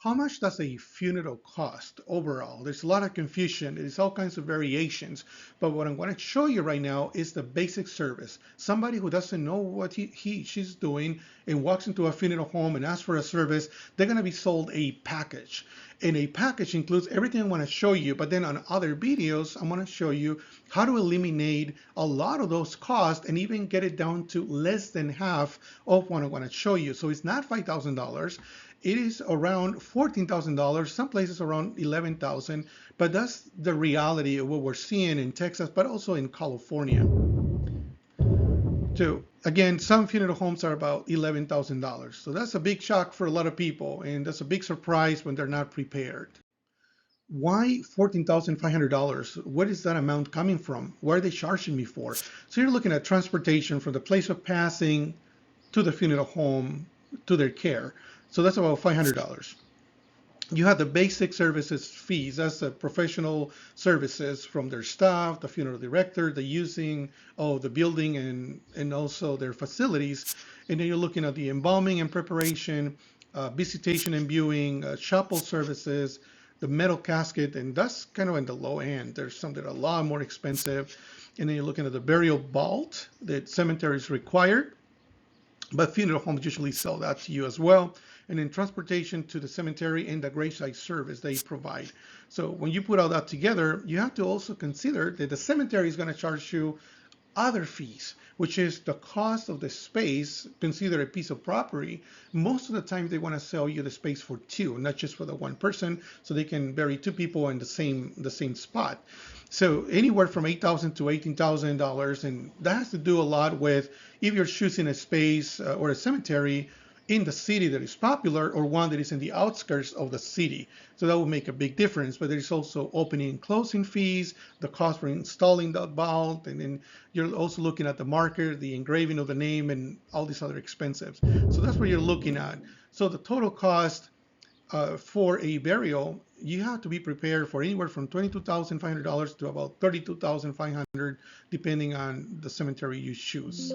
How much does a funeral cost overall? There's a lot of confusion. There's all kinds of variations. But what I'm going to show you right now is the basic service. Somebody who doesn't know what she's doing and walks into a funeral home and asks for a service, they're going to be sold a package. And a package includes everything I want to show you. But then on other videos, I'm going to show you how to eliminate a lot of those costs and even get it down to less than half of what I want to show you. So it's not $5,000. It is around $14,000, some places around $11,000, but that's the reality of what we're seeing in Texas, but also in California too. Again, some funeral homes are about $11,000. So that's a big shock for a lot of people, and that's a big surprise when they're not prepared. Why $14,500? What is that amount coming from? What are they charging me for? So you're looking at transportation from the place of passing to the funeral home to their care. So that's about $500. You have the basic services fees. That's the professional services from their staff, the funeral director, the using of the building and also their facilities. And then you're looking at the embalming and preparation, visitation and viewing, chapel services, the metal casket, and that's kind of in the low end. There's some that are a lot more expensive. And then you're looking at the burial vault that cemeteries require, but funeral homes usually sell that to you as well. And then transportation to the cemetery and the gravesite service they provide. So when you put all that together, you have to also consider that the cemetery is going to charge you other fees, which is the cost of the space. Consider a piece of property. Most of the time they want to sell you the space for two, not just for the one person, so they can bury two people in the same spot. So anywhere from $8,000 to $18,000, and that has to do a lot with if you're choosing a space or a cemetery in the city that is popular or one that is in the outskirts of the city. So that will make a big difference. But there's also opening and closing fees, the cost for installing that vault, and then you're also looking at the marker, the engraving of the name, and all these other expenses. So that's what you're looking at. So the total cost for a burial, you have to be prepared for anywhere from $22,500 to about $32,500, depending on the cemetery you choose.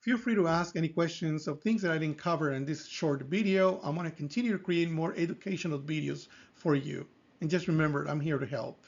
Feel free to ask any questions of things that I didn't cover in this short video. I'm going to continue to create more educational videos for you. And just remember, I'm here to help.